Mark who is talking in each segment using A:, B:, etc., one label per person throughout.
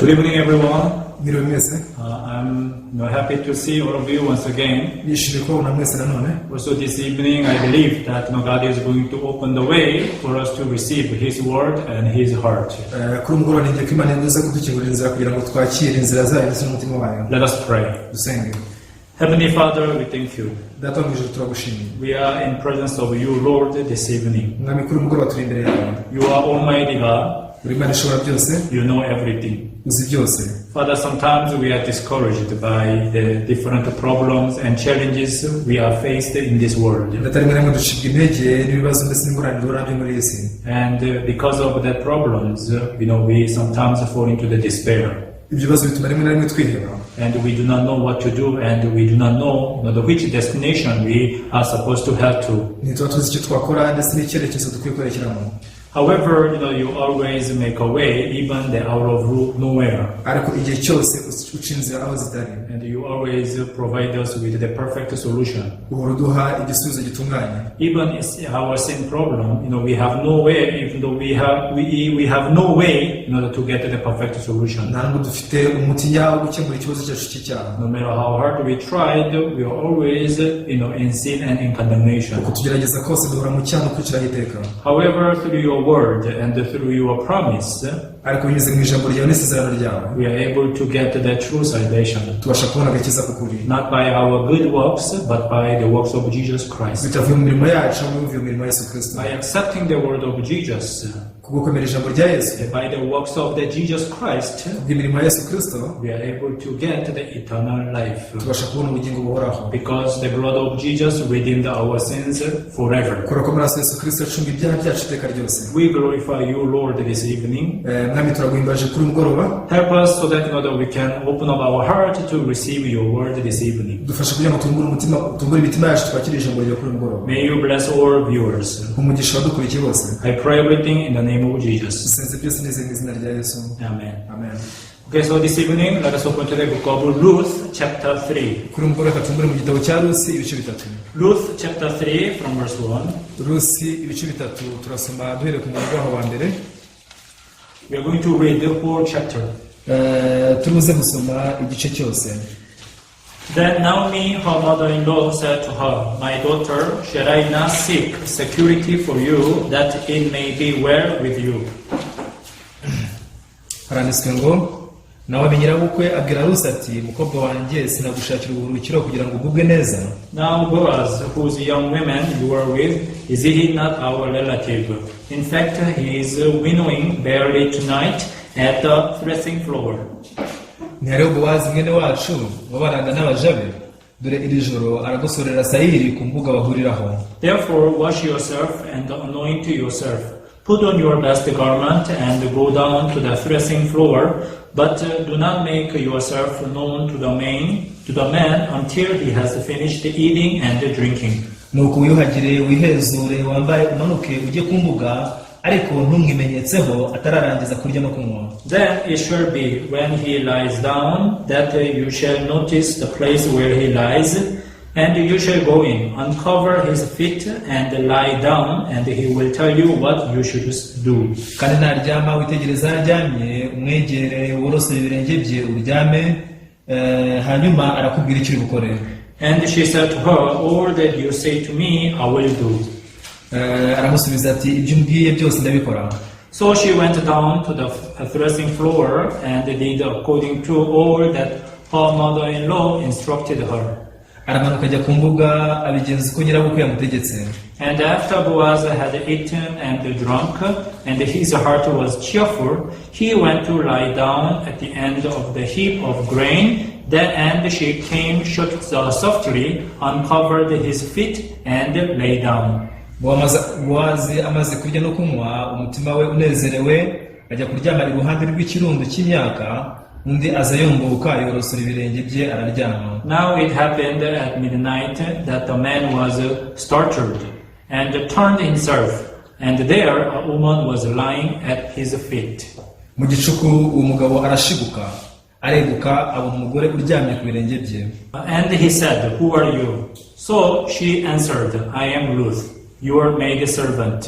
A: Good evening, everyone.
B: Mwiriwe mwese.
A: I'm happy to see all of you once again.
B: Nishimiye kubabona mwese nanone.
A: Also this evening, I believe that God is going to open the way for us to receive His word and His heart.
B: Kuri umugoroba ninjye ko Imana yemeza kudukingurira inzira kugira ngo twakire inzira zayo ndetse n'umutima wayo.
A: Let us pray.
B: Dusenge.
A: Heavenly Father, we thank you.
B: Data mwijuru turagushimiye.
A: We are in presence of you, Lord, this evening.
B: Mwami kuri umugoroba turi imbere yawe.
A: You are Almighty God.
B: Uri Imana ishobora byose.
A: You know everything.
B: Uzi byose.
A: Father, sometimes we are discouraged by the different problems and challenges we are faced in this world.
B: Rimwe na rimwe ducibwa intege n'ibibazo ndetse n'ingorane duhura nabyo muri iyi si.
A: And because of that problems, we sometimes fall into the despair.
B: Ibyo bibazo bituma rimwe na rimwe twiheba.
A: And we do not know what to do, and we do not know which destination we are supposed to head to.
B: Ntituba tuzi icyo twakora ndetse n'icyerekezo dukwiye kwerekeramo.
A: However, you always make a way, even out of nowhere.
B: Ariko igihe cyose uca inzira aho zitari.
A: And you always provide us with the perfect solution.
B: Uhora uduha igisubizo gitunganye.
A: Even our sin problem, we have no way, even though we have no way in order to get the perfect solution.
B: Ntabwo dufite umuti nyawo wo gukemura ikibazo cyacu cy'icyaha.
A: No matter how hard we tried, we are always, in sin and in condemnation.
B: Uko tugerageza kose duhora mu cyaha no kwiciraho iteka.
A: However, through your word and through your promise,
B: ariko binyuze mu ijambo ryawe n'isezerano ryawe,
A: we are able to get the true salvation.
B: tubasha kubona agakiza k'ukuri.
A: Not by our good works, but by the works of Jesus Christ.
B: bitavuye mu mirimo yacu ahubwo bivuye mu mirimo ya Yesu Kristo.
A: By accepting the word of Jesus,
B: kubwo kwemera ijambo rya Yesu,
A: by the works of the Jesus Christ,
B: kubw'imirimo ya Yesu Kristo,
A: we are able to get the eternal life.
B: tubasha kubona ubugingo buhoraho.
A: Because the blood of Jesus redeemed our sins forever.
B: kubera ko amaraso ya Yesu Kristo yacunga ibyaha byacu iteka ryose.
A: We glorify you, Lord, this evening.
B: Mwami turaguhimbaje kuri umugoroba.
A: Help us so that we can open up our heart to receive your word this evening.
B: dufasha kugira ngo tungure imitima yacu twakire ijambo ryawe kuri umugoroba.
A: May you bless all viewers.
B: umugisha wadukurikiye bose.
A: I pray everything in the name of Jesus.
B: dusenze byose neza mu izina rya Yesu.
A: Amen.
B: Amen.
A: Okay, so this evening, let us open to the book of Ruth, chapter 3.
B: kuri umugoroba tungure mu gitabo cya Rusi ibice bitatu.
A: Ruth, chapter 3, from verse 1.
B: Rusi ibice bitatu turasoma duhereye ku murongo wa mbere.
A: We are going to read the whole chapter.
B: turuze gusoma igice cyose.
A: Then Naomi, her mother-in-law, said to her, "My daughter, shall I not seek security for you, that it may be well with you?"
B: haranditswe ngo nawe nyirabukwe abwira Rusi ati mukobwa wanjye sinagushakira uburuhukiro kugira ngo ugubwe neza.
A: Now Boaz, whose young women you were with, is he not our relative? In fact, he is winnowing barley tonight at the threshing floor.
B: ntihariho Bowazi mwene wacu wabanaga n'abaja be, dore iri joro aragosorera sayiri ku mbuga bahuriraho.
A: Therefore wash yourself and anoint yourself. Put on your best garment and go down to the threshing floor, but do not make yourself known to the man until he has finished eating and drinking.
B: nuko wiyuhagire wihezure wambaye umanuke ujye ku mbuga, ariko ntumwimenyetseho atararangiza kurya no kunywa.
A: Then it shall be when he lies down that you shall notice the place where he lies, and you shall go in, uncover his feet, and lie down, and he will tell you what you should do.
B: kandi naryama witegereza aryamye, umwegere worosere ibirenge bye uryame, hanyuma arakubwira icyo uri bukore.
A: And she said to her, "All that you say to me, I will do."
B: aramusubiza ati ibyo umbwiye byose ndabikora.
A: So she went down to the threshing floor and did according to all that her mother-in-law instructed her.
B: aramanuka ajya ku mbuga abigenza uko nyirabukwe yamutegetse.
A: And after Boaz had eaten and drunk, and his heart was cheerful, he went to lie down at the end of the heap of grain. And she came softly, uncovered his feet, and lay down.
B: Bowazi amaze kurya no kunywa, umutima we unezerewe, ajya kuryama iruhande rw'ikirundo cy'imyaka, undi aza yomboka yorosora ibirenge bye araryama.
A: Now it happened at midnight that the man was startled and turned himself, and there a woman was lying at his feet.
B: mu gicuku umugabo arashiguka, areguka abona umugore uryamye ku birenge bye.
A: And he said, "Who are you?" So she answered, "I am Ruth, your maidservant.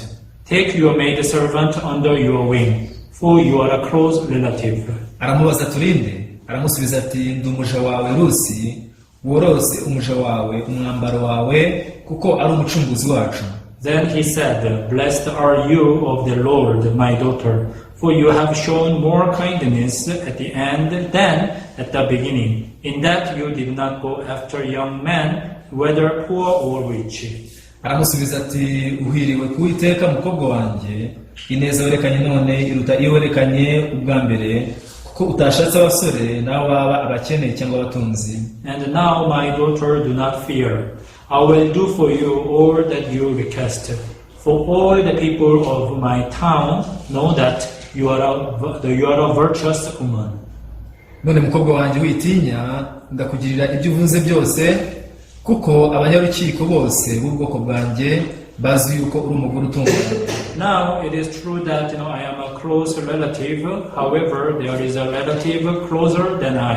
A: Take your maidservant under your wing, for you are a close relative."
B: aramubaza turinde. Aramusubiza ati ndi umuja wawe Rusi, worose umuja wawe umwambaro wawe, kuko ari umucunguzi wacu.
A: Then he said, Blessed are you of the Lord, my daughter, for you have shown more kindness at the end than at the beginning, in that you did not go after young men, whether poor or rich.
B: Aramusubiza ati uhiriwe kuwiteka mukobwa wanjye, ineza werekanye none iruta iyo werekanye ubwa mbere, kuko utashatse abasore naho baba abakene cyangwa abatunzi.
A: And now, my daughter, do not fear. I will do for you all that you request. For all the people of my town know that you are a virtuous woman.
B: None mukobwa wanjye witinya, ndakugirira ibyo uvuze byose, kuko abanyarukiko bose b'ubwoko bwanjye bazi yuko uri umugore utunganye.
A: Now it is true that I am a close relative. However, there is a relative closer than I.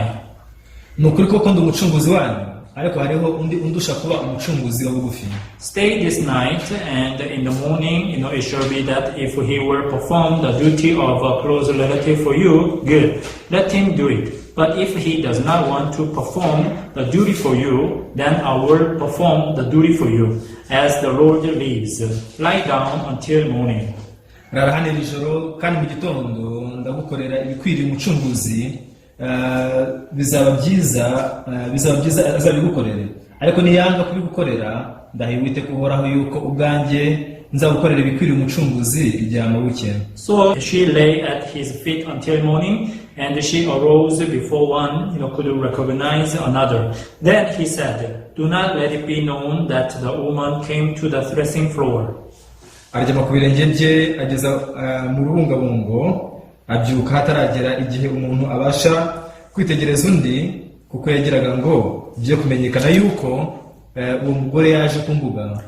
B: Nukuri koko ndi umucunguzi wanyu, ariko hariho undi undusha kuba umucunguzi wa bugufi.
A: Stay this night, and in the morning, it shall be that if he will perform the duty of a close relative for you, good. Let him do it. But if he does not want to perform the duty for you, then I will perform the duty for you, as the Lord lives. Lie down until morning.
B: Rara hano iri joro, kandi mu gitondo ndagukorera ibikwiriye umucunguzi, bizaba byiza azabigukorere. Ariko niyanga kubigukorera, ndahiye Uwiteka uhoraho yuko ubwanjye nzagukorera ibikwiriye umucunguzi ijambo buke.
A: So she lay at his feet until morning, and she arose before one could recognize another. Then he said, Do not let it be known that the woman came to the threshing floor.
B: Aryama ku birenge bye ageza mu rubungabungo, abyuka hataragera igihe umuntu abasha kwitegereza undi, kuko yagiraga ngo byo kumenyekana yuko uwo mugore yaje ku mbuga.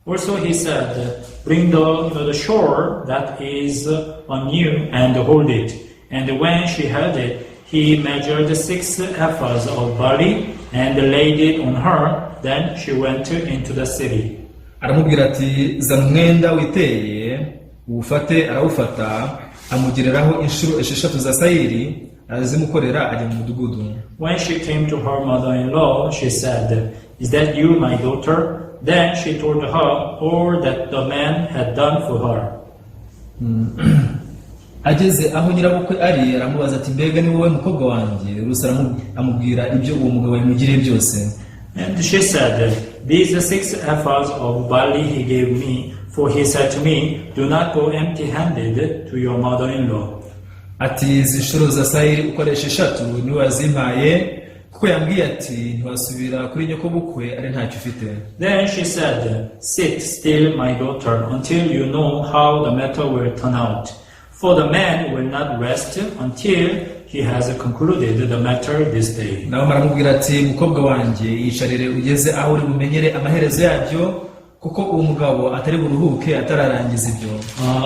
A: Also he said, Bring the shawl that is on you and hold it. And when she held it, he measured 6 ephahs of barley and laid it on her. Then she went into the city.
B: Aramubwira ati zana umwenda witeye uwufate. Arawufata, amugiriraho inshuro 6 za sayiri, arazimukorera ajya mu mudugudu.
A: When she came to her mother-in-law, she said, Is that you, my daughter? Then she told her all that the man had done for her.
B: Ageze aho nyirabukwe ari, aramubaza ati mbega ni wowe mukobwa wanjye? Rusi amubwira ibyo uwo mugabo yamugiriye byose.
A: And she said, These 6 ephahs of barley he gave me, for he said to me, Do not go empty-handed to your mother-in-law.
B: Ati izi nshuro za sayiri ukoresha 3 niwe wazimpaye, kuko yambwiye ati ntiwasubira kuri nyoko bukwe ari ntacyo ufite.
A: Then she said, Sit still, my daughter, until you know how the matter will turn out. For the man will not rest until he has concluded the matter this day.
B: Nawe maramubwira ati mukobwa wanjye yicarire ugeze aho uri bumenyere amaherezo yabyo, kuko uwo mugabo atari buruhuke atararangiza ibyo.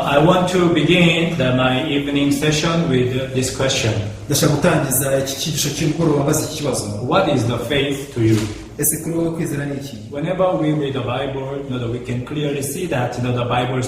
A: I want to begin my evening session with this question.
B: Ndashaka gutangiza iki cyigisho cy'umugoroba mbaza iki kibazo.
A: What is the faith to you?
B: Ese kuri wowe kwizera ni iki?
A: Whenever we read the Bible, that we can clearly see that the Bible is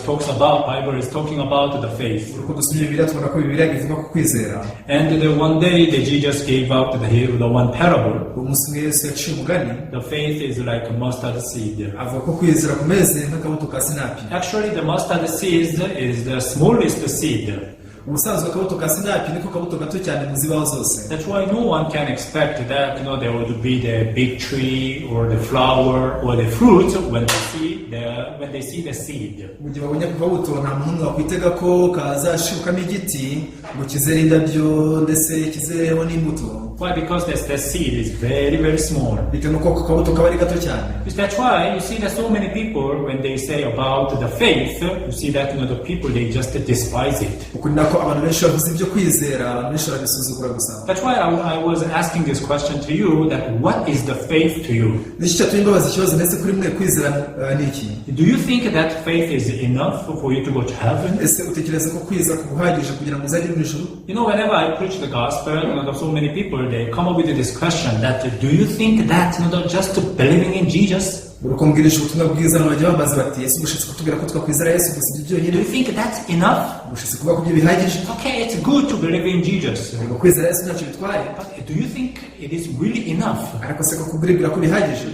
A: talking about the faith.
B: Uko dusomye Bibiliya tubona ko Bibiliya ivuga ku kwizera.
A: And one day Jesus gave out the one parable.
B: Umunsi umwe Yesu yaciye umugani.
A: The faith is like a mustard seed.
B: Avuga ko kwizera kumeze nk'akabuto ka sinapi.
A: Actually, the mustard seed is the smallest seed.
B: Ubusanzwe akabuto ka sinapi niko kabuto gato cyane mu zibaho zose.
A: That's why no one can expect that there would be the big tree or the flower or the fruit when they see the seed.
B: Mu gihe babonye ku kabuto nta muntu wakwitega ko kazashukamo igiti ngo kizere indabyo ndetse kizereho n'imbuto.
A: Why? Because the seed is very, very small.
B: Bitewe nuko kabuto kaba ari gato cyane.
A: That's why you see that so many people, when they say about the faith, you see that the people, they just despise it.
B: Abantu benshi bavuze ibyo kwizera, abantu benshi barabisuzugura gusa.
A: That's why I was asking this question to you, that what is the faith to you?
B: Niki cyatumye mbabaza ikibazo ndetse kuri mwe kwizera ni iki?
A: Do you think that faith is enough for you to go to heaven?
B: Ese utekereza ko kwizera kuguhagije kugira ngo uzajye mu ijuru?
A: Whenever I preach the gospel, so many people, they come up with this question that, do you think that just believing in Jesus
B: urukumbwirije ubutumwa bwiza n'abajya bambaza bati Yesu mushatse kutubwira ko twakwizera Yesu gusa ibyo
A: Do you
B: byonyine
A: think that's enough?
B: mushatse kuvuga ko ibyo bihagije
A: Okay, it's good to believe in Jesus.
B: ngo kwizera Yesu ntacyo bitwaye
A: But do you think it is really enough?
B: ariko se ko kubwira ko bihagije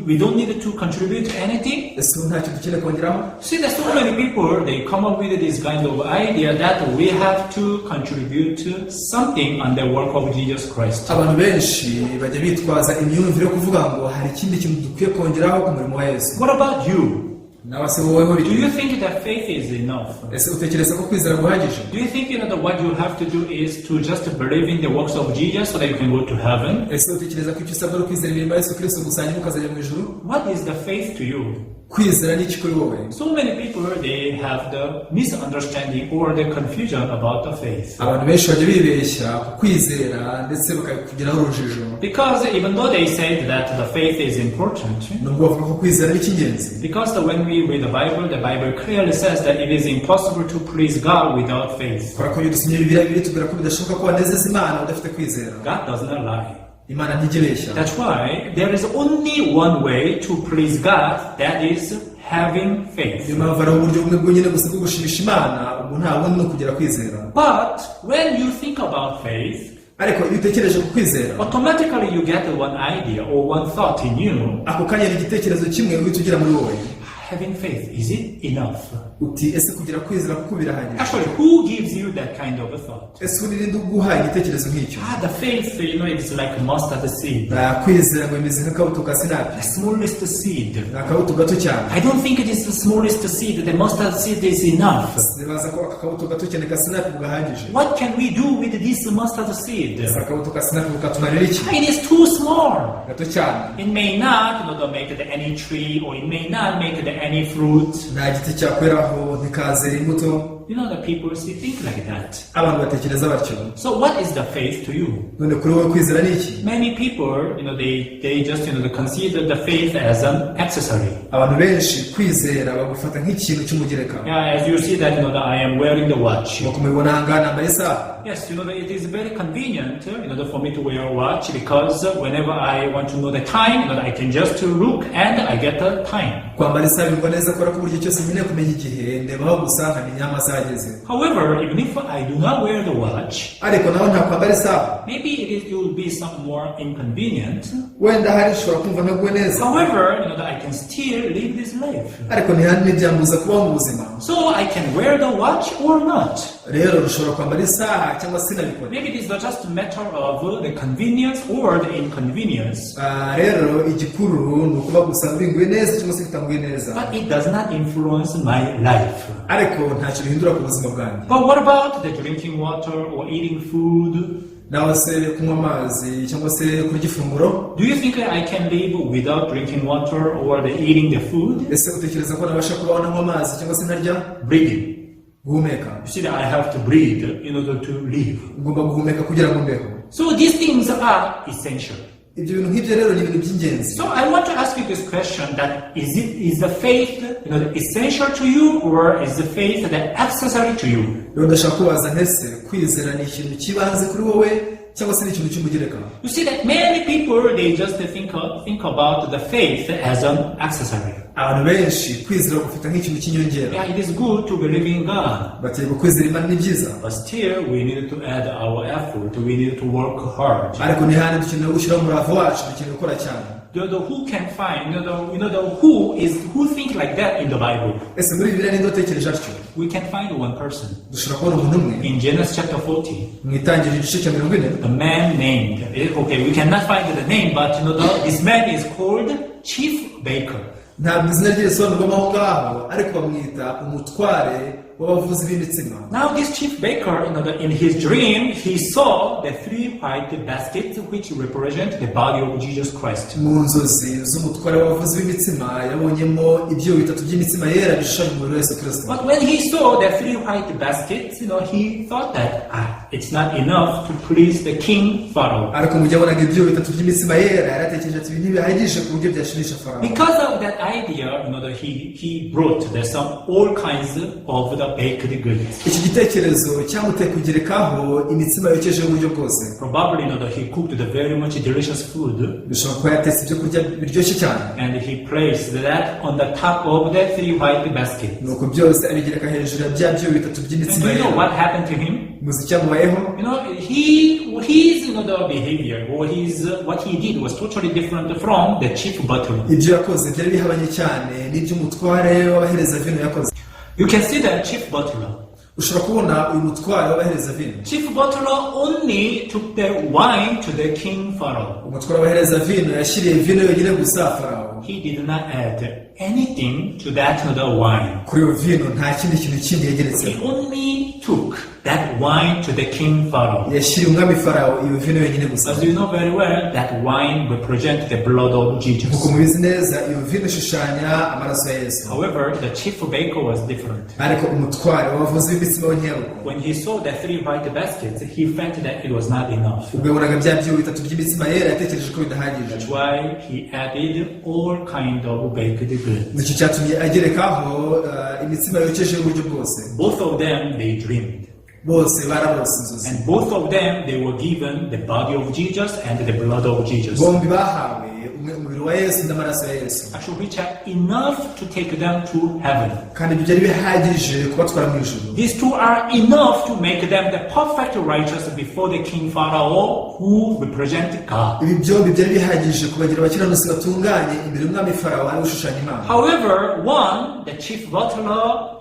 A: We don't need to contribute anything?
B: ese ntacyo dukeneye kongeraho
A: See, there's so many people, they come up with this kind of idea that we have to contribute something on the work of Jesus Christ.
B: abantu benshi bajya bitwaza imyumvire yo kuvuga ngo hari ikindi kintu dukwiye kongeraho ku murimo wa Yesu.
A: What about you?
B: nawe se wowe
A: Do you think that faith is enough?
B: ese utekereza ko kwizera guhagije?
A: Do you think that what you have to do is to just believe in the works of Jesus so that you can go to heaven?
B: ese utekereza ko icyo usabwa ari ukwizera imirimo ya Yesu Kristo gusa hanyuma ukazajya mu ijuru?
A: What is the faith to you?
B: kwizera ni iki kuri wowe?
A: So many people, they have the misunderstanding or the confusion about the faith.
B: abantu benshi bajya bibeshya ku kwizera ndetse bakakugiraho urujijo,
A: Because even though they said that the faith is important,
B: nubwo bavuga ko kwizera ari icy'ingenzi,
A: because when we read the Bible clearly says that it is impossible to please God without faith.
B: kubera ko iyo dusomye Bibiliya bitubwira ko bidashoboka ko wanezeza Imana udafite kwizera.
A: God does not lie.
B: Imana ntijya.
A: That's why there is only one way to please God, that is having faith.
B: niyo mpamvu ari uburyo bumwe bwonyine gusa bwo gushimisha Imana, ubu nta bundi no kugira kwizera.
A: But when you think about faith,
B: ariko iyo utekereje ku kwizera,
A: automatically you get one idea or one thought in you.
B: ako kanya ni igitekerezo kimwe uhita ugira muri wowe,
A: Having faith, is it enough?
B: uti ese kugira kwizera kuko birahagije?
A: Actually, who gives you that kind of a thought?
B: ese urinde uguha igitekerezo nk'icyo?
A: The faith, it's like a mustard seed.
B: kwizera ngo bimeze nk'akabuto ka sinapi,
A: The smallest seed.
B: ni akabuto gato cyane.
A: I don't think it is the smallest seed. The mustard seed is enough.
B: nibaza ko aka kabuto gato cyane ka sinapi gahagije.
A: What can we do with this mustard seed?
B: akabuto ka sinapi katumarira iki?
A: It is too small.
B: gato cyane.
A: It may not make any tree, or it may not make any fruit.
B: nta giti cyakweraho ntikazera imbuto.
A: The people think like that.
B: abantu batekereza batyo.
A: So what is the faith to you?
B: none kuri wowe kwizera ni iki?
A: Many people, they just they consider the faith as an accessory.
B: abantu benshi kwizera bagufata nk'ikintu cy'umugereka.
A: Yeah, as you see that that I am wearing the watch.
B: nk'uko mubibona aha ngaha nambaye isaha.
A: Yes, it is very convenient, for me to wear a watch, because whenever I want to know the time, I can just look and I get the time.
B: kwambara isaha bimva neza kubera ko buri cyose nkeneye kumenya igihe ndebaho gusa nkamenya amasaha ageze.
A: However, even if I do not wear the watch,
B: ariko nawe nta kwambara isaha,
A: maybe it will be some more inconvenient.
B: wenda hari ushobora kumva ntaguwe neza.
A: However, I can still live this life.
B: ariko ntibyambuza kubaho mu buzima.
A: So I can wear the watch or not.
B: rero ushobora kwambara isaha cyangwa se nabikora.
A: Maybe it is not just a matter of the convenience or the inconvenience.
B: rero igikuru ni ukuba gusa binguye neza cyangwa se bitanguye neza.
A: But it does not influence my life.
B: ariko ntacyo bihindura ku buzima bwanjye.
A: But what about the drinking water or eating food?
B: nawe se kunywa amazi cyangwa se kurya ifunguro?
A: Do you think I can live without drinking water or eating the food?
B: ese utekereza ko nabasha kubaho ntanywa amazi cyangwa se ntarya?
A: Breathing.
B: guhumeka.
A: You see that I have to breathe in order to live.
B: ugomba guhumeka kugira ngo mbeho.
A: So these things are essential.
B: ibyo bintu nk'ibyo rero ni ibintu by'ingenzi.
A: So I want to ask you this question: that is the faith essential to you, or is the faith the accessory to you?
B: rero ndashaka kubaza ntese kwizera ni ikintu kibanze kuri wowe cyangwa se ni ikintu cy'umugereka?
A: You see that many people, they just think about the faith as an accessory.
B: abantu benshi kwizera gufite nk'ikintu cy'inyongera.
A: Yeah, it is good to believe in God.
B: bagiye kwizera Imana ni byiza.
A: But still, we need to add our effort. We need to work hard.
B: ariko ntihandi dukeneye gushyiraho umurava wacu, dukeneye gukora cyane.
A: Who can find, who think like that in the Bible?
B: ese muri Bibiliya ninde watekereje atyo?
A: We can find one person.
B: dushobora kubona umuntu umwe
A: In Genesis chapter 40,
B: mu itangiriro igice cya 40.
A: the man named, okay, we cannot find the name, but this man is called Chief Baker.
B: ntabwo izina rye risobanurwamo aho ngaho, ariko bamwita umutware w'abavuzi b'imitsima.
A: Now this chief baker, in his dream, he saw the 3 white baskets which represent the body of Jesus Christ.
B: mu nzozi z'umutware w'abavuzi b'imitsima yabonyemo ibyo bitatu by'imitsima yera bishushanya umubiri wa Yesu Kristo.
A: But when he saw the 3 white baskets, he thought that it's not enough to please the king Pharaoh.
B: ariko mu gihe abonaga ibyo bitatu by'imitsima yera yaratekereje ati ibi ntibihagije ku buryo byashimisha Farawo.
A: Because of that idea, he brought all kinds of the baked goods.
B: iki gitekerezo cyamuteye kugerekaho imitsima yokeje uburyo bwose.
A: Probably he cooked the very much delicious food.
B: Bishobora kuba yatetse ibyo kurya biryoshye cyane.
A: And he placed that on the top of the 3 white baskets.
B: Nuko byose abigereka hejuru ya bya byo bitatu by'imitsima.
A: And do you know what happened to him?
B: Muzi icyamubayeho?
A: His the behavior or what he did was totally different from the chief butler.
B: Ibyo yakoze byari bihabanye cyane n'iby'umutware w'abahereza vino yakoze.
A: You can see the chief butler.
B: Ushobora kubona uyu mutware w'abahereza vino.
A: Chief butler only took the wine to the king Pharaoh.
B: Umutware w'abahereza vino yashyiriye vino yonyine gusa Farawo.
A: He did not add anything to that wine.
B: Kuri iyo vino nta kindi kintu kindi yageretse.
A: He only took that wine to the king Pharaoh.
B: Yashyiriye umwami Farawo iyo vino yonyine gusa.
A: As you know very well, that wine represents the blood of Jesus.
B: Kuko mubizi neza iyo vino ishushanya amaraso ya Yesu.
A: However, the chief baker was different.
B: Ariko umutware wavuze imitsima w'inyaruko.
A: When he saw the 3 white baskets, he felt that it was not enough.
B: Ubwo yabonaga bya byo bitatu by'imitsima yera yatekereje ko bidahagije.
A: That's why he added all kind of baked goods.
B: Nicyo cyatumye agerekaho imitsima yokeje uburyo bwose.
A: Both of them they dreamed.
B: Bose barabose inzozi.
A: And both of them they were given the body of Jesus and the blood of Jesus.
B: Bombi bahawe umubiri wa Yesu n'amaraso ya Yesu.
A: Actually, which are enough to take them to heaven.
B: Kandi ibyo byari bihagije kubatwara mu ijuru.
A: These two are enough to make them the perfect righteous before the king Pharaoh, who represent God.
B: Ibi byombi byari bihagije kubagira abakiranutsi batunganye imbere y'umwami Farawo ari ushushanya Imana.
A: However, one, the chief butler,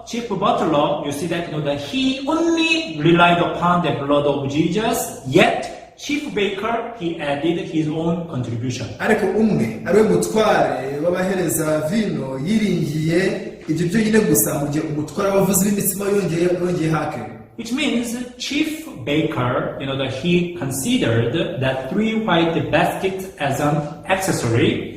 A: you see that that he only relied upon the blood of Jesus, yet chief baker, he added his own contribution.
B: Ariko umwe ari we mutware w'abahereza vino yiringiye ibyo byonyine gusa mu gihe umutware wavuze imitsima yongeye hake.
A: Which means chief baker, that he considered that 3 white baskets as an accessory.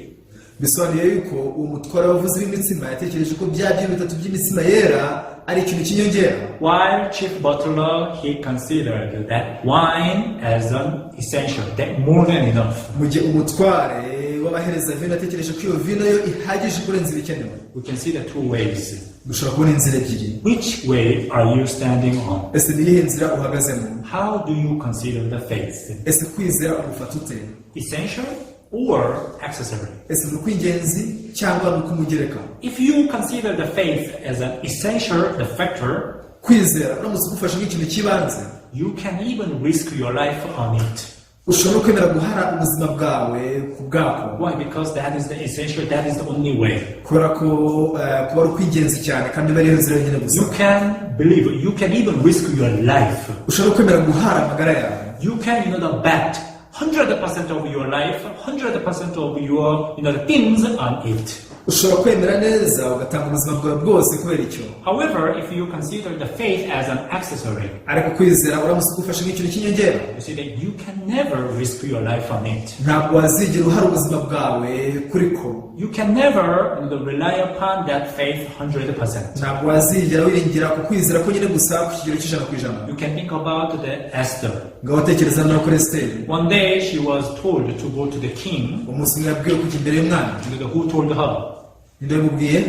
B: Bisobanuye yuko uwo mutware wavuze imitsima yatekereje ko bya byo bitatu by'imitsima yera ari ikintu cy'inyongera.
A: While chief butler, he considered that wine as an essential, that more than enough.
B: Mu gihe umutware w'abahereza vino yatekereje ko iyo vino yo ihagije kurenza ibikenewe.
A: We can see the 2 ways.
B: Dushobora kubona inzira ebyiri.
A: Which way are you standing on?
B: Ese ni iyihe nzira uhagazemo?
A: How do you consider the faith?
B: Ese kwizera ugufata ute?
A: Essential or accessory?
B: Ese ni ukw'ingenzi cyangwa ni ukumugereka?
A: If you consider the faith as an essential factor,
B: kwizera uramutse ugufasha nk'ikintu cy'ibanze,
A: you can even risk your life on it.
B: Ushobora kwemera guhara ubuzima bwawe ku bwako.
A: Why? Because that is the essential, that is the only way.
B: Kubera ko kuba ari ukw'ingenzi cyane kandi bari inzira yonyine gusa.
A: You can believe, you can even risk your life.
B: Ushobora kwemera guhara amagara yawe.
A: You can, bet 100% of your life, 100% of your, the things on it.
B: Ushobora kwemera neza ugatanga ubuzima bwawe bwose kubera icyo.
A: However, if you consider the faith as an accessory,
B: ariko kwizera uramutse ugufasha nk'ikintu cy'inyongera,
A: you see that you can never risk your life on it.
B: Ntabwo wazigera uhara ubuzima bwawe kuri ko.
A: You can never rely upon that faith 100%.
B: Ntabwo wazigera wiringira ku kwizera ko nyine gusa ku kigero cy'100%.
A: You can think about the Esther.
B: Ngaho tekereza no kuri Esther.
A: One day she was told to go to the king.
B: Umunsi umwe yabwiwe kujya imbere y'umwami.
A: Who told her?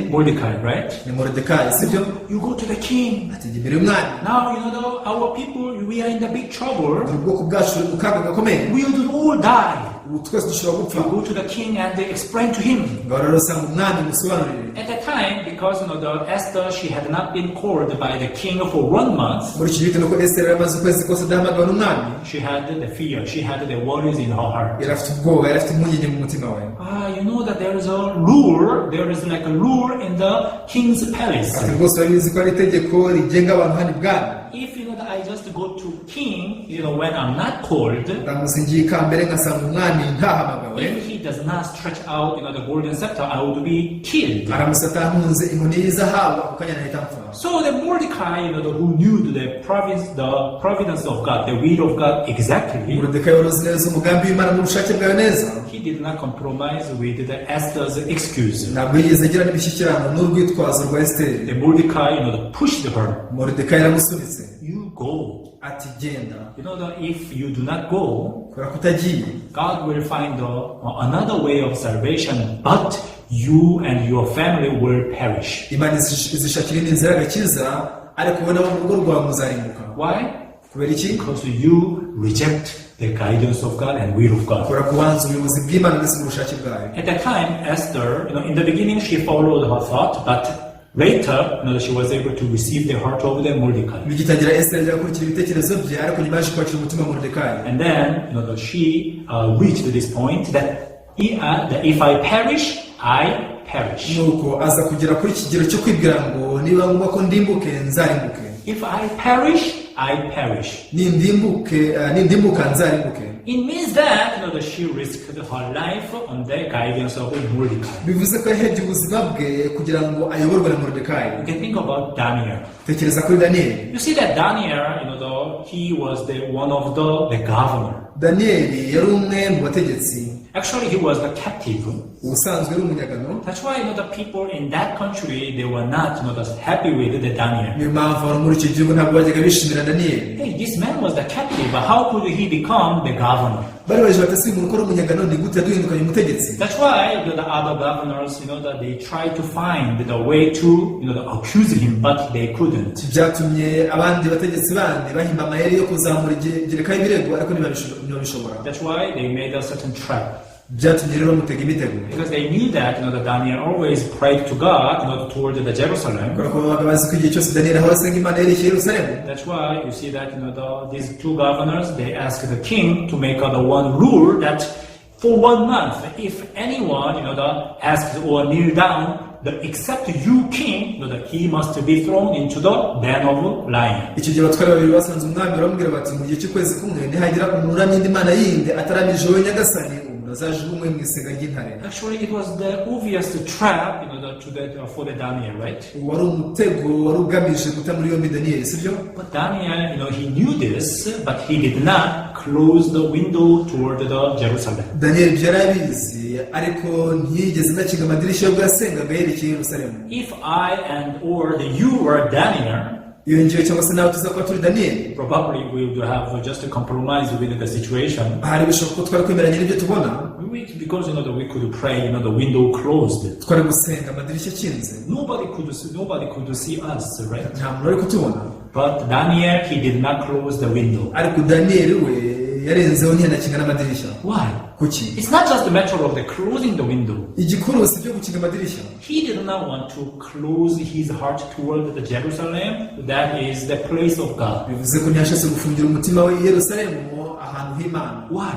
A: Mordecai, right?
B: Ni Mordecai, sibyo?
A: You go to the king.
B: Ati imbere y'umwami.
A: Now, our people, we are in the big trouble.
B: Ubwoko bwacu mu kaga gakomeye.
A: We will all die.
B: Twese dushobora gupfa.
A: You go to the king and they explain to him.
B: Ngaho rero usanga umwami musobanurire.
A: At the time, because the Esther, she had not been called by the king for 1 month.
B: Muri iki gihe nuko Esther yamaze ukwezi kose adahamagawe n'umwami.
A: She had the fear, she had the worries in her heart.
B: Yari afite ubwoba, yari afite impungenge mu mutima we.
A: You know that there is a lure, there is like a lure in the king's palace.
B: Ati rwose urabizi ko ari itegeko rigenga abantu hano ibwami.
A: If that I just go to king, when I'm not called,
B: ndamusingiye ikambere ngasanga umwami ntahamagawe.
A: If he does not stretch out, the golden scepter, I would be killed.
B: Aramusata ntunze inkoni y'izahabu akanya nahita mpfa.
A: So the Mordecai, who knew the providence of God, the will of God exactly.
B: Mordecai waruzi neza umugambi w'Imana n'ubushake bwawe neza.
A: He did not compromise with the Esther's excuse.
B: Ntabwo yigeze agira n'ibishyikirano n'urwitwazo rwa Esther.
A: The Mordecai, pushed her.
B: Mordecai yaramusunitse.
A: You go.
B: Ati genda.
A: That if you do not go,
B: kubera kutagiye,
A: God will find another way of salvation, but you and your family will perish.
B: Imana izishakira inzira y'agakiza, ariko wowe nabo mu rugo rwawe muzarimbuka.
A: Why?
B: Kubera iki?
A: Because you reject the guidance of God and will of God.
B: Kubera kubanza ubuyobozi bw'Imana ndetse n'ubushake bwayo.
A: At that time, Esther, in the beginning she followed her thought, but later, she was able to receive the heart of the Mordecai.
B: Bigitangira Esther yakurikira ibitekerezo bye, ariko nyuma yaje kwakira umutima wa Mordecai.
A: And then, she reached this point that if I perish, I perish.
B: Nuko aza kugera kuri kigero cyo kwibwira ngo niba ngomba ko ndimbuke nzarimbuke.
A: If I perish, I perish.
B: Nindimbuka nzarimbuke.
A: It means that she risked her life on the guidance of Mordecai.
B: Bivuze ko yahebye ubuzima bwe kugira ngo ayoborwe na Mordecai.
A: You can think about Daniel.
B: Tekereza kuri Daniel.
A: You see that Daniel, he was one of the governor.
B: Daniel yari umwe mu bategetsi.
A: Actually, he was the captive.
B: Ubusanzwe ari umunyagano.
A: That's why the people in that country, they were not happy with the Daniel.
B: Niyo mpamvu abantu muri icyo gihugu ntabwo bajyaga bishimira Daniel.
A: Hey, this man was the captive, but how could he become the governor?
B: Bari baje batasi umuntu ukora umunyagano ni gute yaduhindukanye umutegetsi.
A: That's why the other governors, that they tried to find the way to, accuse him, but they couldn't.
B: Byatumye abandi bategetsi bandi bahimba amayeri yo kuzamura igereka y'ibirego ariko ntibabishobora.
A: That's why they made a certain trap.
B: Byatumye rero mutega imitego.
A: Because they knew that that Daniel always prayed to God, toward the Jerusalem. That's why you see that these two governors, they asked the king to make the one rule that for 1 month, if anyone asks or kneel down, except you king, that he must be thrown into the den of lion.
B: Icyo gihe abatware babiri basanze umwami baramubwira bati mu gihe cy'ukwezi kumwe ntihagira umuramyi indi mana yindi ataramije wowe nyagasani.
A: Actually, it was the obvious trap, for the Daniel, right? But Daniel, he knew this, but he did not close the window toward the Jerusalem. If I or you were Daniel, probably we would have just compromised with the situation. Because we could pray, the window closed. Nobody could see us, right? But Daniel, he did not close the window. Why? It's not just a matter of the closing the window. He did not want to close his heart toward the Jerusalem. That is the place of God. Why?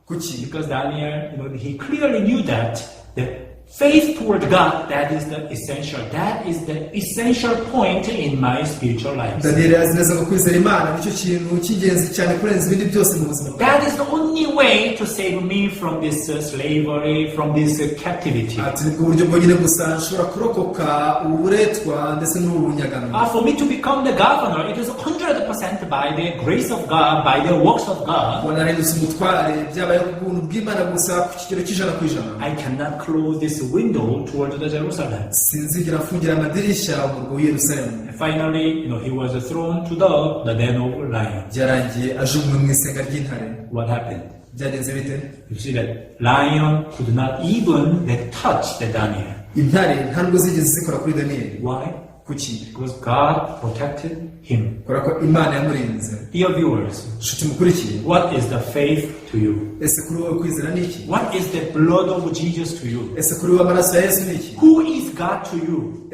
A: Because Daniel, he clearly knew that the faith toward God, that is the essential point in my spiritual life. That is the only way to save me from this slavery, from this captivity. For me to become the governor, it is 100% by the grace of God, by the works of God. I cannot close this window toward the Jerusalem. And finally, he was thrown to the den of lions. What happened? You see that lion could not even touch the Daniel. Why? Because God protected him. Dear viewers, what is the faith to you? What is the blood of Jesus to you? Who is God to you?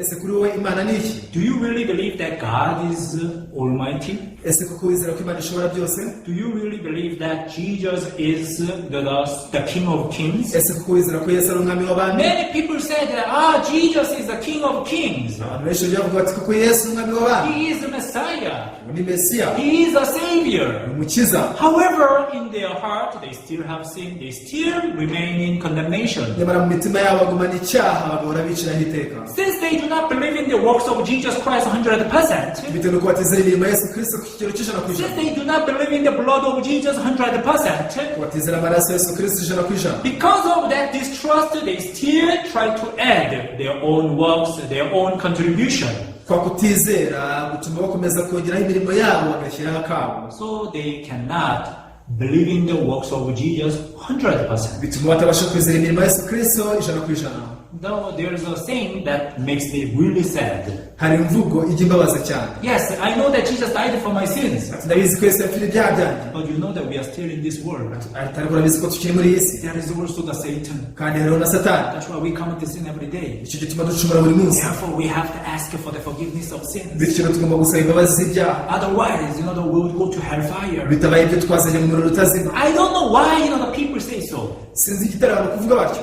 A: Do you really believe that God is Almighty? Do you really believe that Jesus is the King of Kings? Many people say that Jesus is the King of Kings. He is the Messiah. He is a Savior. However, in their heart, they still have sin. They still remain in condemnation. Since they do not believe in the works of Jesus Christ 100%, since they do not believe in the blood of Jesus 100%, because of that distrust, they still try to add their own works, their own contribution. So they cannot believe in the works of Jesus 100%. though there is a saying that makes me really sad.
B: hari imvugo ijya imbabaza cyane.
A: Yes, I know that Jesus died for my sins.
B: Ati ndabizi ko Yesu yapfiriye ibyaha byanjye.
A: But you know that we are still in this world.
B: Ariko urabizi ko tukiri muri iyi si.
A: There is also the Satan.
B: Kandi hariho na Satani.
A: That's why we come to sin every day.
B: Icyo gituma ducumura buri munsi.
A: Therefore, we have to ask for the forgiveness of sins.
B: Bityo tugomba gusaba imbabazi z'ibyaha.
A: Otherwise, we will go to hellfire.
B: Bitabaye ibyo twazanye mu muriro utazima.
A: I don't know why the people say so.
B: Sinzi igitera abantu kuvuga batyo.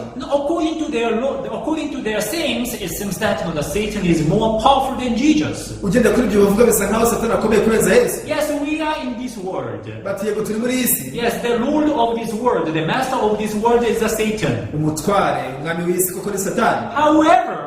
A: According to their sayings, it seems that the Satan is more powerful than Jesus.
B: Ugenda kuri ibyo bavuga bisa nkaho Satani akomeye kurenza Yesu.
A: Yes, we are in this world.
B: Bati yego turi muri iyi si.
A: Yes, the Lord of this world, the master of this world is the Satan.
B: Umutware, umwami w'isi koko ni Satani.
A: However,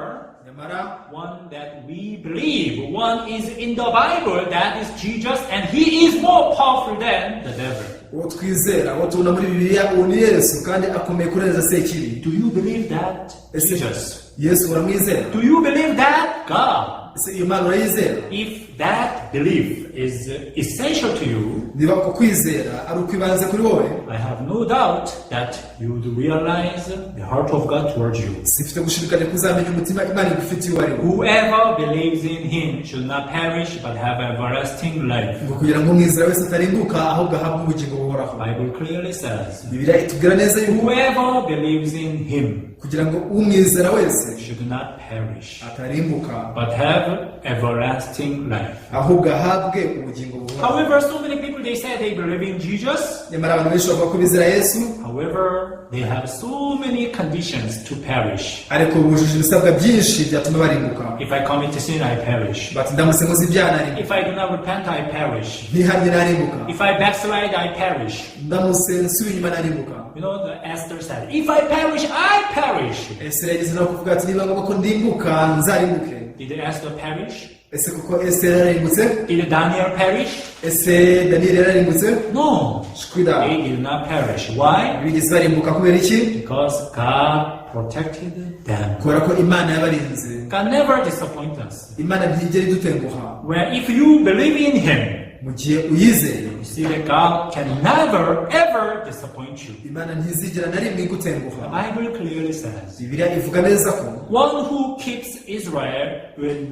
B: Nyamara
A: one that we believe, one is in the Bible, that is Jesus, and he is more powerful than the devil.
B: uwo twizera, uwo tubona muri Bibiliya, uwo ni Yesu kandi akomeye kurenza sekibi.
A: Do you believe that? Jesus.
B: Yesu uramwizera?
A: Do you believe that? God.
B: Ese iyo Mana urayizera?
A: If that belief is essential to you,
B: niba uko kwizera ari ukwibanze kuri wowe,
A: I have no doubt that you would realize the heart of God towards you.
B: sifite gushidikanya kuzamenya umutima Imana igufitiye uwo ari wo.
A: Whoever believes in him should not perish but have everlasting life.
B: ngo kugira ngo umwizera wese atarimbuka ahubwo ahabwe ubugingo buhoraho.
A: Bible clearly says,
B: Bibiliya itubwira neza yuko
A: whoever believes in him
B: kugira ngo umwizera wese
A: should not perish
B: atarimbuka
A: but have everlasting life.
B: ahubwo ahabwe ubugingo buhoraho.
A: However, so many people, they say they believe in Jesus.
B: nyamara abantu benshi bavuga ko bizera Yesu,
A: However, they have so many conditions to perish.
B: ariko bujuje ibisabwa byinshi byatuma barimbuka.
A: If I commit a sin, I perish.
B: bati ndamutse nkoze ibyaha narimbuka,
A: If I do not repent, I perish.
B: ntihanye narimbuka,
A: If I backslide, I perish.
B: ndamutse nsubira inyuma narimbuka.
A: You know, the Esther said, if I perish, I perish.
B: Esiteri yagize nawe kuvuga ati niba ngombwa ko ndimbuka nzarimbuke.
A: Did Esther perish?
B: ese kuko Esiteri yararimbutse?
A: Did Daniel perish?
B: ese Daniyeli yararimbutse?
A: No.
B: shwida,
A: They did not perish. Why?
B: bigeze barimbuka kubera iki?
A: Because God protected them.
B: kubera ko Imana yabarinze.
A: God never disappoints us.
B: Imana ntijya idutenguha.
A: Where if you believe in him,
B: mu gihe uyizeye,
A: you see that God can never ever disappoint you.
B: Imana ntizigera na rimwe
A: The
B: igutenguha.
A: Bible clearly says,
B: Bibiliya ivuga neza ko
A: one who keeps Israel will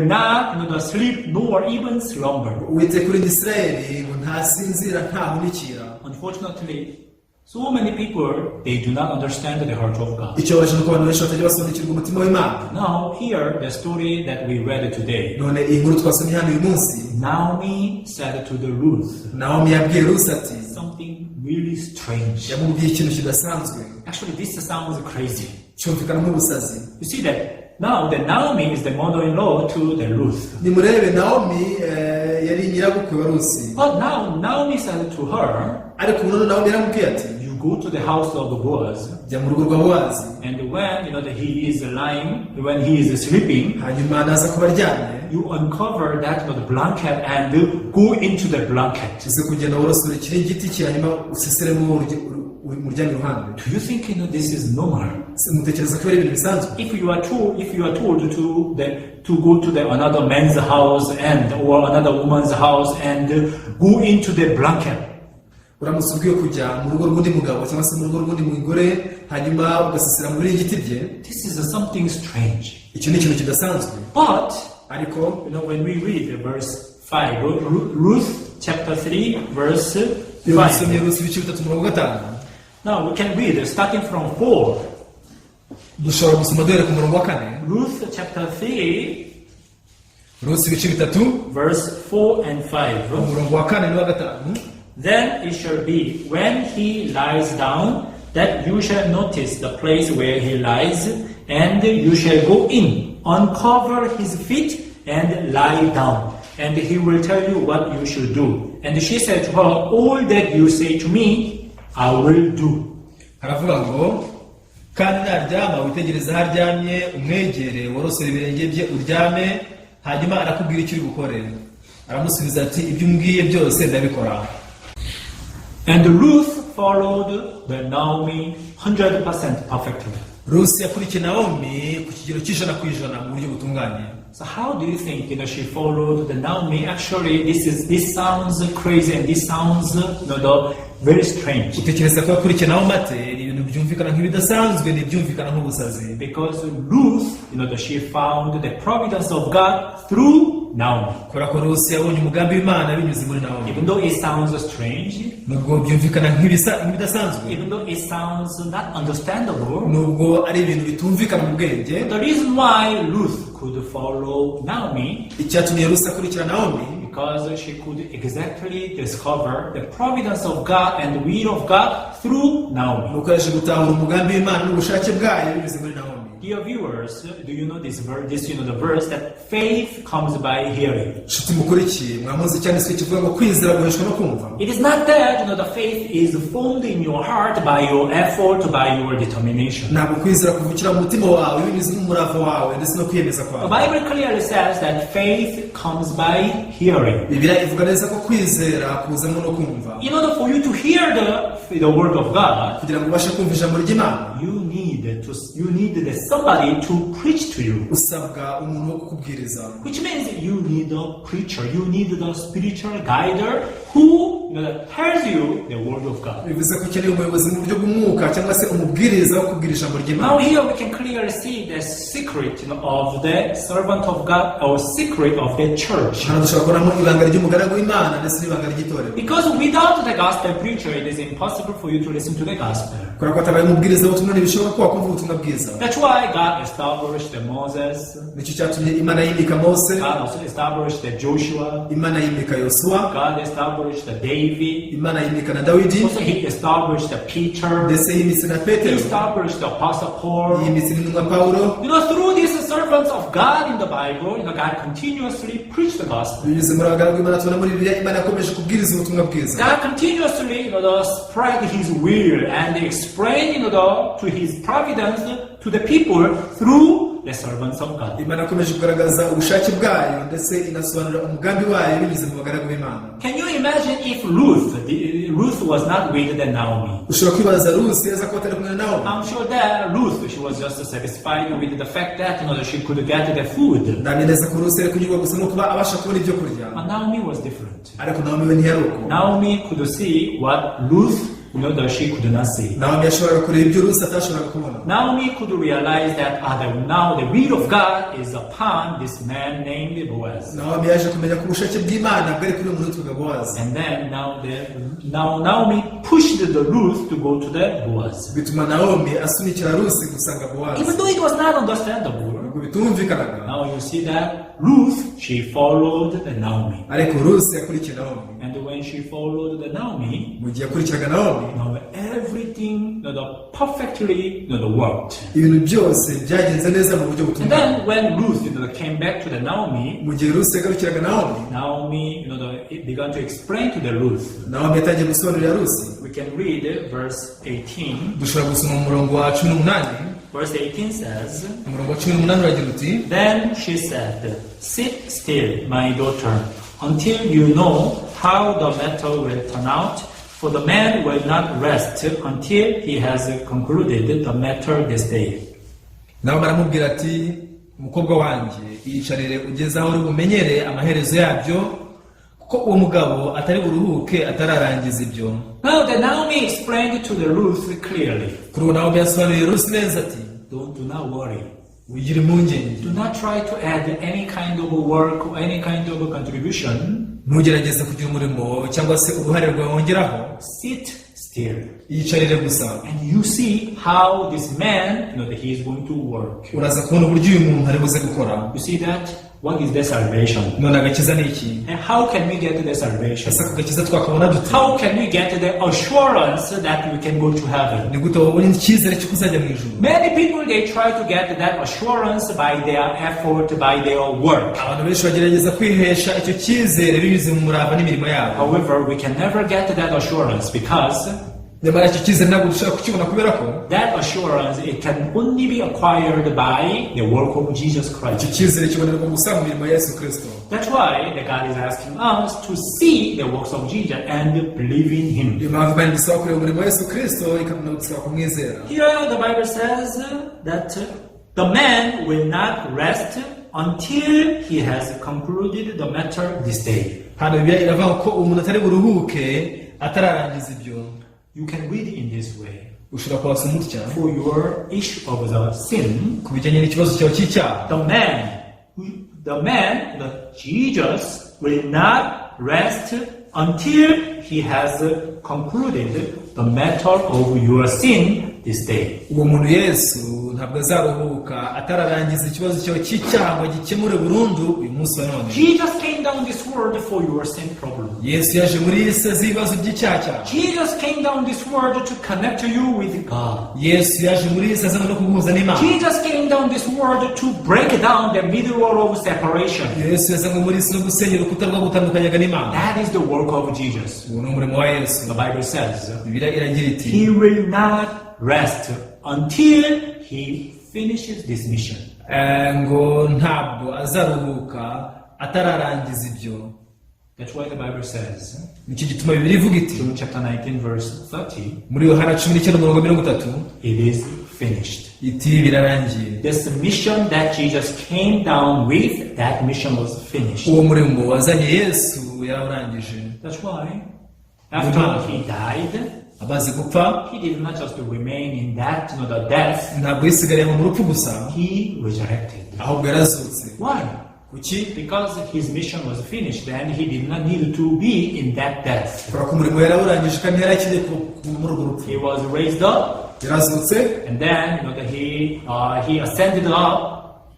A: not sleep nor even slumber.
B: Uwiteka urinda Isirayeli ngo ntasinzira ntahunikira.
A: Unfortunately, so many people, they do not understand the heart of God.
B: icyo baje nuko abantu benshi batajya basobanukirwa umutima w'Imana.
A: Now, here, the story that we read today.
B: none iyi nkuru twasomye hano uyu munsi,
A: Naomi said to the Ruth
B: Naomi yabwiye Ruth ati,
A: something really strange.
B: yamubwiye ikintu kidasanzwe
A: Actually, this sounds crazy.
B: cyumvikana nk'ubusazi.
A: You see that now the Naomi is the mother-in-law to the Ruth.
B: nimurebe Naomi yari nyirabukwe wa Rusi,
A: But now Naomi said to her,
B: ariko ubu none Naomi yaramubwiye ati,
A: you go to the house of Boaz,
B: jya mu rugo rwa Bowazi,
A: and when that he is lying, when he is sleeping,
B: hanyuma naza kuba aryamye,
A: you uncover that blanket and go into the blanket.
B: uze kugenda worosora ikiringiti cye hanyuma useseremo umuryamye iruhande.
A: Do you think this is normal?
B: mutekereza ko ari ibintu bisanzwe?
A: If you are told to go to another man's house or another woman's house and go into the blanket,
B: uramutse ubwiye kujya mu rugo rw'undi mugabo cyangwa se mu rugo rw'undi mugore hanyuma ugasesera mu biringiti bye,
A: this is something strange.
B: icyo ni ikintu kidasanzwe.
A: But
B: ariko
A: when we read verse 5, Ruth chapter 3 verse
B: iyo dusomye
A: 5.
B: Rusi ibice 3:5,
A: Now we can read starting from 4.
B: dushobora gusoma duhere ku murongo wa 4.
A: Ruth chapter 3
B: Rusi ibice 3
A: verse 4 and 5.
B: umurongo wa 4 n'uwa 5.
A: Then it shall be when he lies down that you shall notice the place where he lies, and you shall go in, uncover his feet, and lie down, and he will tell you what you should do. And she said to her, all that you say to me, I will do.
B: haravuga ngo kandi naryama witegereza aho aryamye umwegere worosora ibirenge bye uryame hanyuma arakubwira icyo uri bukore. aramusubiza ati ibyo umbwiye byose ndabikora.
A: And Ruth followed the Naomi 100% perfectly.
B: Rusi yakurikiye Naomi ku kigero cy'100% mu buryo butunganye.
A: So how do you think she followed the Naomi? Actually, this sounds crazy and this sounds very strange.
B: utekereza ko yakurikiye Naomi ate? Ni ibintu ibintu byumvikana nk'ibidasanzwe n'ibyumvikana nk'ubusazi.
A: Because Ruth, that she found the providence of God through Naomi.
B: Kubera ko Rusi yabonye umugambi w'Imana binyuze muri Naomi.
A: Even though it sounds strange,
B: nubwo byumvikana nk'ibidasanzwe,
A: even though it sounds not understandable,
B: nubwo ari ibintu bitumvikana mu bwenge,
A: the reason why Ruth could follow Naomi,
B: icyatumye Rusi akurikira Naomi,
A: because she could exactly discover the providence of God and the will of God through Naomi.
B: nuko yaje gutahura umugambi w'Imana n'ubushake bwayo binyuze muri Naomi.
A: Dear viewers, do you know this verse? The verse that faith comes by hearing.
B: Nshuti mukurikiye, mwamuzi cyane se kivuga ngo kwizera guheshwa no kumva.
A: It is not that the faith is formed in your heart by your effort, by your determination.
B: Ntabwo kwizera kuvukira mu mutima wawe binyuze mu murava wawe ndetse no kwiyemeza kwawe.
A: The Bible clearly says that faith comes by hearing.
B: Bibiliya ivuga neza ko kwizera kuzamo no kumva.
A: In order for you to hear the word of God,
B: kugira ngo ubashe kumva ijambo ry'Imana,
A: you need somebody to preach to you.
B: usabwa umuntu wo kukubwiriza.
A: Which means you need a preacher, you need the spiritual guider who tells you the word of God.
B: bivuze ko ukeneye umuyobozi mu buryo bw'umwuka cyangwa se umubwiriza wo kubwira ijambo ry'Imana.
A: Now here we can clearly see the secret of the servant of God, or secret of the church.
B: hano dushobora kubonamo ibanga ry'umugaragu w'Imana ndetse n'ibanga ry'itorero.
A: Because without the gospel preacher, it is impossible for you to listen to the gospel.
B: kubera ko atabaye umubwiriza w'ubutumwa ntibishoboka ko wakumva ubutumwa bwiza.
A: That's why God established Moses.
B: nicyo cyatumye Imana yimika Mose,
A: God also established Joshua.
B: Imana yimika Yosuwa,
A: God established David.
B: Imana yimika na Dawidi,
A: Also he established Peter.
B: ndetse yimitse na
A: He
B: Petero,
A: established the Apostle Paul.
B: yimitse n'intumwa Pawulo.
A: Through these servants of God in the Bible, God continuously preached the gospel.
B: binyuze muri abagaragu b'Imana tubona muri Bibiliya, Imana yakomeje kubwiriza ubutumwa bwiza.
A: God continuously, spread His will and explain, to His providence to the people through the servants of God.
B: Imana yakomeje kugaragaza ubushake bwayo ndetse inasobanura umugambi wayo binyuze mu bagaragu b'Imana.
A: Can you imagine if Ruth was not with Naomi?
B: ushobora kwibaza Rusi yeza ko atari kumwe na Naomi.
A: I'm sure that Ruth, she was just satisfied with the fact that she could get the food.
B: ndamye neza ko Rusi yari kunyurwa gusa no kuba abasha kubona ibyo kurya.
A: But Naomi was different.
B: ariko Naomi we ntiyari uko.
A: Naomi could see what Ruth, that she could not see.
B: Naomi yashoboraga kureba ibyo Rusi atashoboraga kubona.
A: Naomi could realize that now the will of God is upon this man named Boaz.
B: Naomi yaje kumenya ko ubushake bw'Imana bwari kuri umuntu witwaga Boaz.
A: And then now Naomi pushed the Ruth to go to the Boaz.
B: bituma Naomi asunikira Rusi gusanga Boaz.
A: Even though it was not understandable,
B: bitumvikanaga.
A: now you see that Ruth, she followed the Naomi.
B: ariko Rusi yakurikiye Naomi.
A: And when she followed the Naomi,
B: mu gihe yakurikiraga Naomi,
A: everything perfectly worked.
B: ibintu byose byagenze neza mu buryo
A: And
B: butunganye.
A: then when Ruth came back to the Naomi,
B: mu gihe Rusi yagarukiraga Naomi,
A: Naomi it began to explain to the Ruth.
B: Naomi yatangiye gusobanurira Rusi.
A: We can read verse 18.
B: dushobora gusoma mu murongo wa 18.
A: Verse 18 says,
B: umurongo wa 18 uragira uti,
A: Then she said, Sit still, my daughter, until you know how the matter will turn out, for the man will not rest until he has concluded the matter this day.
B: nawe baramubwira ati, umukobwa wanjye iyicarire ugeze aho uri bumenyere amaherezo yabyo, kuko uwo mugabo atari buruhuke atararangiza ibyo.
A: Now the Naomi explained to the Ruth clearly.
B: kuri uwo Naomi yasobanuriye Rusi neza ati,
A: Do not worry.
B: wigire impungenge.
A: Do not try to add any kind of work or any kind of contribution.
B: ntugerageze kugira umurimo cyangwa se uruhare rwawe wongeraho.
A: Sit still.
B: yicarire gusa.
A: And you see how this man, that he is going to work.
B: uraza kubona uburyo uyu muntu ari buze gukora.
A: You see that? What is the salvation?
B: none agakiza ni iki?
A: And how can we get the salvation?
B: ese ako gakiza twakabona dute?
A: How can we get the assurance that we can go to heaven?
B: ni gute wabona icyizere cyo kuzajya mu ijuru?
A: Many people, they try to get that assurance by their effort, by their work.
B: abantu benshi bagerageza kwihesha icyo cyizere binyuze mu murava n'imirimo yabo.
A: However, we can never get that assurance because
B: nyamara icyo cyizere ntabwo dushobora kukibona kubera ko
A: that assurance, it can only be acquired by the work of Jesus
B: icyo
A: Christ.
B: cyizere kibonerwa gusa mu mirimo ya Yesu Kristo.
A: That's why the God is asking us to see the works of Jesus and believe in Him.
B: niyo mpamvu Imana idusaba kureba umurimo wa Yesu Kristo ikanadusaba kumwizera.
A: Here the Bible says that the man will not rest until he has concluded the matter this day.
B: hano Bibiliya iravuga ko umuntu atari buruhuke atararangiza ibyo.
A: You can read in this way.
B: ushobora kwasa umutya
A: for your issue of the sin.
B: ku bijyanye n'ikibazo cyawe cy'icyaha.
A: The man, Jesus, will not rest until he has concluded the matter of your sin this day.
B: Uwo muntu Yesu ntabwo azaruhuka atararangiza ikibazo cyawe cy'icyaha ngo gikemure burundu uyu munsi wa none.
A: Jesus came down this world for your sin problem.
B: Yesu yaje muri iyi si azi ibibazo by'icyaha cyawe.
A: Jesus came down this world to connect you with God.
B: Yesu yaje muri iyi si azana no kuguhuza n'Imana.
A: Jesus came down this world to break down the middle wall of separation.
B: Yesu yazanywe muri iyi si no gusenya urukuta rwo gutandukanyaga n'Imana.
A: That is the work of Jesus.
B: Uwo ni umurimo wa Yesu.
A: The Bible says,
B: Bibiliya iragira iti,
A: He will not rest until he finishes this mission.
B: Ngo ntabwo azaruhuka atararangiza ibyo.
A: That's why the Bible says,
B: nicyo gituma Bibiliya ivuga iti,
A: John chapter 19 verse 30,
B: muri Yohana 19:30,
A: it is finished.
B: iti birarangiye.
A: This mission that Jesus came down with, that mission was finished.
B: Uwo murimo wazanye Yesu yarawurangije.
A: That's why after he died,
B: abaze gupfa,
A: he did not just remain in that, the death.
B: ntabwo yisigariye mu rupfu gusa,
A: He resurrected.
B: ahubwo yarazutse.
A: Why?
B: Kuki?
A: Because his mission was finished, then he did not need to be in that death.
B: kubera ko umurimo yarawurangije kandi yari akeneye muri urwo rupfu.
A: He was raised up,
B: yarazutse,
A: and then he ascended up.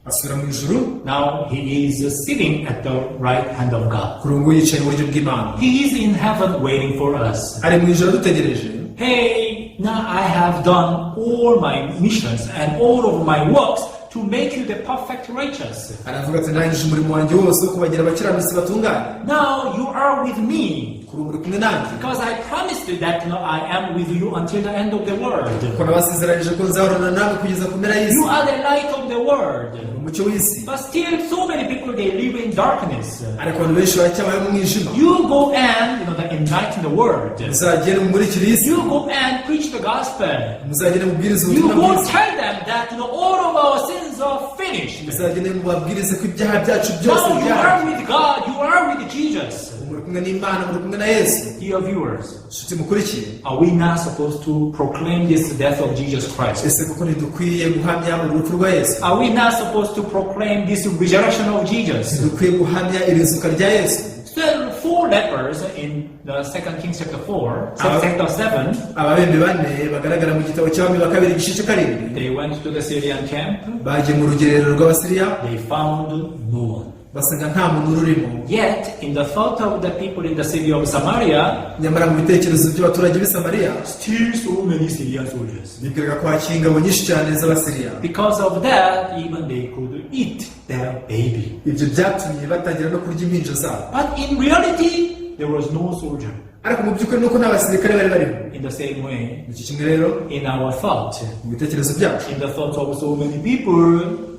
B: asubira mu ijuru.
A: Now he is sitting at the right hand of God.
B: kuri ubu yicaye iburyo bw'Imana.
A: He is in heaven waiting for us.
B: ari mu ijuru dutegereje.
A: Hey, now I have done all my missions and all of my works to make you the perfect righteous.
B: aravuga ati ndangije umurimo wanjye wose wo kubagira abakiranutsi batunganye.
A: Now you are with me.
B: kuri ubu uri kumwe nanjye.
A: Because I promised you that I am with you until the end of the world.
B: kuko nabasezeranyije ko nzahorana nawe kugeza ku mpera y'isi.
A: You are the light of the world.
B: umucyo w'isi.
A: But still so many people they live in darkness.
B: ariko abantu benshi baracyabaye mu mwijima.
A: You go and enlighten the world.
B: muzagende mumurikire isi.
A: You go and preach the gospel.
B: muzagende mubwirize
A: You
B: ubutumwa
A: go
B: bwiza.
A: tell them that all of our sins are finished.
B: muzagende mubabwirize ko ibyaha byacu byose
A: Now you are
B: byarangiye.
A: with God, you are with Jesus.
B: muri kumwe n'Imana, muri kumwe na Yesu.
A: Dear viewers,
B: nshuti mukurikiye,
A: are we not supposed to proclaim this death of Jesus Christ?
B: ese kuko ntidukwiye guhamya urupfu rwa Yesu?
A: Are we not supposed to proclaim this resurrection of Jesus?
B: ntidukwiye guhamya irizuka rya Yesu?
A: Still, 4 lepers in the 2 Kings chapter 4, chapter 7,
B: ababembe bane bagaragara mu gitabo cy'abami ba kabiri igice cya karindwi,
A: they went to the Syrian camp.
B: bagiye mu rugerero rw'Abasiriya,
A: They found no one.
B: basanga nta muntu urimo.
A: Yet, in the thought of the people in the city of Samaria,
B: nyamara mu bitekerezo by'abaturage b'i Samariya,
A: still so many Syrian soldiers.
B: bibwiraga ko hakiri ingabo nyinshi cyane z'Abasiriya.
A: Because of that, even they could eat their baby.
B: ibyo byatumye batangira no kurya impinja zabo.
A: But in reality, there was no soldier.
B: ariko mu by'ukuri nuko nta basirikare bari barimo.
A: In the same way,
B: iki kimwe rero
A: in our thought,
B: mu bitekerezo byacu,
A: in the thoughts of so many people,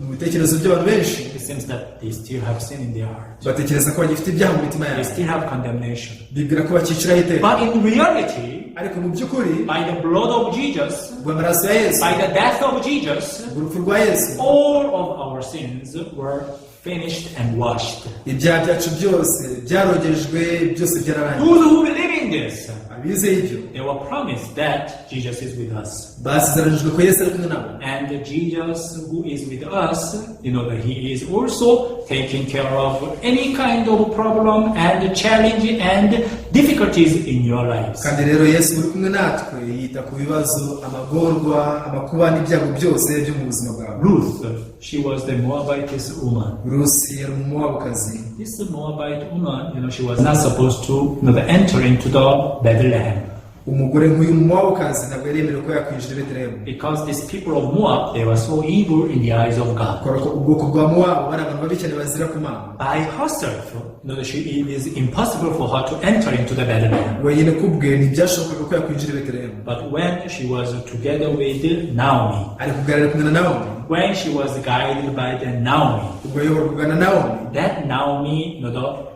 B: mu bitekerezo by'abantu benshi,
A: it seems that they still have sin in their heart.
B: batekereza ko bagifite ibyaha mu mitima
A: They
B: yabo,
A: still have condemnation.
B: bibwira ko bakiciraho iteka.
A: But in reality,
B: ariko mu by'ukuri,
A: by the blood of Jesus,
B: bw'amaraso ya Yesu,
A: by the death of Jesus,
B: urupfu rwa Yesu,
A: all of our sins were finished and washed.
B: ibyaha byacu byose byarogejwe, byose byararangiye.
A: Those who believe in this,
B: abizeye ibyo,
A: they were promised that Jesus is with us.
B: basezeranijwe ko Yesu ari kumwe nabo.
A: And Jesus who is with us, that he is also taking care of any kind of problem and challenge and difficulties in your lives.
B: kandi rero Yesu uri kumwe natwe, yita ku bibazo, amagorwa, amakuba n'ibyago byose byo mu buzima bwawe.
A: Ruth, she was the Moabitess woman.
B: Rusi yari umumowabukazi.
A: This Moabite woman, she was not supposed to enter into the Bethlehem.
B: umugore nk'uyu mumowabukazi ntabwo yari yemerewe ko yakwinjira i Betelehemu.
A: Because these people of Moab, they were so evil in the eyes of God.
B: kubera ko ubwoko bwa Mowabu bari abantu babi cyane bazira ku Mana.
A: By herself, it is impossible for her to enter into the Bethlehem.
B: wenyine kubwe ntibyashobokaga ko yakwinjira i Betelehemu.
A: But when she was together with Naomi,
B: ari kuganira kumwe na Naomi,
A: when she was guided by the Naomi,
B: ubwo yayoborwaga na Naomi,
A: that Naomi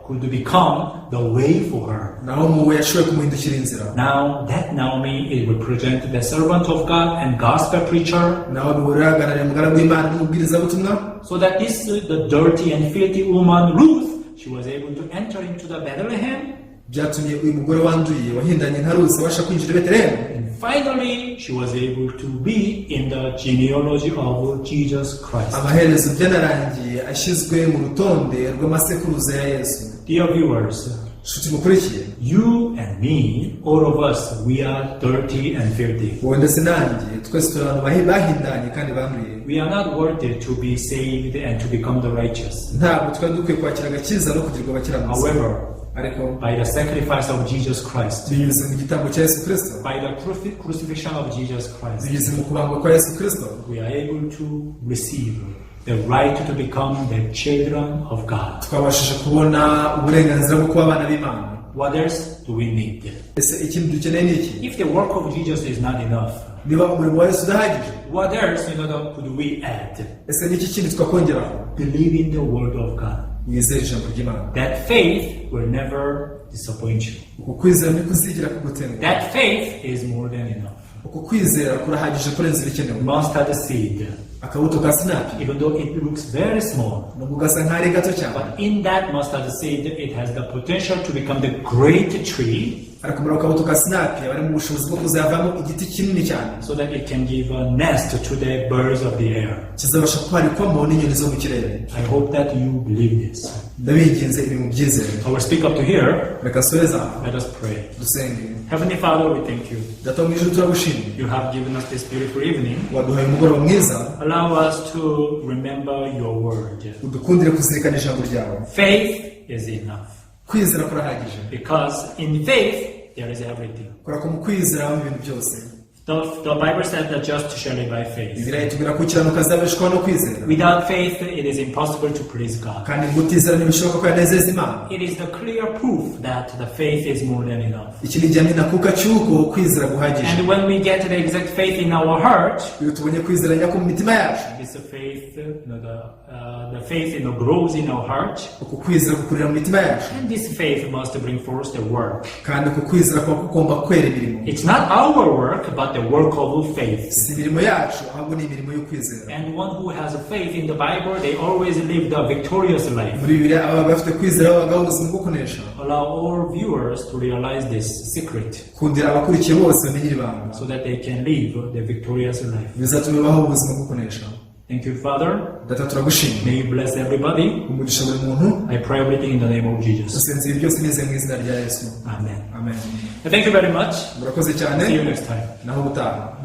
A: could become the way for her.
B: Naomi we yashoboye kumuhindukira inzira.
A: Now that Naomi it represents the servant of God and gospel preacher.
B: Naomi we urahagarariye umugaragu w'Imana n'umubwirizabutumwa.
A: So that the dirty and filthy woman Ruth, she was able to enter into the Bethlehem.
B: byatumye uyu mugore wanduye wahindanye nka Ruth abasha kwinjira i Betelehemu.
A: And finally, she was able to be in the genealogy of Jesus Christ.
B: Amaherezo byanarangiye ashyizwe mu rutonde rw'amasekuruza ya Yesu.
A: Dear viewers,
B: nshuti mukurikiye,
A: you and me, all of us, we are dirty and filthy.
B: wowe ndetse nanjye twese turi abantu bahindanye kandi banduye.
A: We are not worthy to be saved and to become the righteous.
B: Ntabwo twari dukwiye kwakira agakiza no kugirirwa abakiranutsi.
A: However,
B: ariko
A: by the sacrifice of Jesus Christ,
B: binyuze mu gitambo cya Yesu Kristo,
A: by the crucifixion of Jesus Christ,
B: binyuze mu kubambwa kwa Yesu Kristo,
A: we are able to receive the right to become the children of God.
B: twabashije kubona uburenganzira bwo kuba abana b'Imana.
A: What else do we need?
B: Ese ikintu dukeneye ni iki?
A: If the work of Jesus is not enough,
B: niba umurimo wa Yesu udahagije,
A: what else could we add?
B: ese ni iki kindi twakongeraho?
A: Believe in the word of God.
B: Wizere ijambo ry'Imana.
A: That faith will never disappoint you.
B: uku kwizera ntikuzigira kugutenguha.
A: That faith is more than enough.
B: uku kwizera kurahagije kurenza ibikenewe.
A: Mustard seed,
B: akabuto ka sinapi,
A: even though it looks very small,
B: nubwo gasa nk'aho ari gato cyane,
A: but in that mustard seed, it has the potential to become the great tree,
B: ariko muri ako kabuto ka sinapi aba ari mu bushobozi bwo kuzavamo igiti kinini cyane,
A: so that it can give a nest to the birds of the air.
B: kizabasha kwarikwamo n'inyoni zo mu kirere.
A: I hope that you believe this.
B: ndabinginze ibi mubyizere.
A: I will speak up to here.
B: reka nsoreza
A: Let us pray.
B: dusenge.
A: Heavenly Father, we thank you.
B: data mu ijuru turagushimiye,
A: You have given us this beautiful evening.
B: waduhaye umugoroba mwiza,
A: Allow us to remember your word.
B: udukundire kuzirikana ijambo ryawe.
A: Faith is enough.
B: kwizera kurahagije,
A: Because in faith, there is everything.
B: kubera ko mu kwizera habamo ibintu byose.
A: The Bible says that just shall live by faith.
B: bibiliya itubwira ko ukiranuka azabeshwaho no kwizera,
A: Without faith, it is impossible to please God.
B: kandi gutizera ntibishoboka ko yanezeza Imana.
A: It is the clear proof that the faith is more than enough.
B: iki ni igihamya ntakuka cy'uko kwizera guhagije.
A: And when we get the exact faith in our heart,
B: iyo tubonye kwizera nyako mu mitima yacu,
A: this faith, the faith grows in our heart.
B: uku kwizera gukurira mu mitima yacu,
A: And this faith must bring forth the work.
B: kandi uku kwizera kuba kugomba kwera imirimo.
A: It's not our work, but the work of faith.
B: si imirimo yacu ahubwo ni imirimo yo kwizera.
A: And one who has faith in the Bible, they always live the victorious life.
B: muri bibiliya aba bafite kwizera babagaho ubuzima bwo kunesha.
A: Allow all viewers to realize this secret,
B: kundira abakurikiye bose bamenye iri banga,
A: so that they can live the victorious life.
B: bizatuma babaho ubuzima bwo kunesha.
A: Thank you, Father.
B: data turagushimiye,
A: May you bless everybody.
B: umugisha buri muntu.
A: I pray everything in the name of Jesus.
B: dusenze ibi byose nizeye mu izina rya Yesu,
A: Amen.
B: amen.
A: Thank you very much.
B: murakoze cyane,
A: See you next time.
B: naho ubutaha.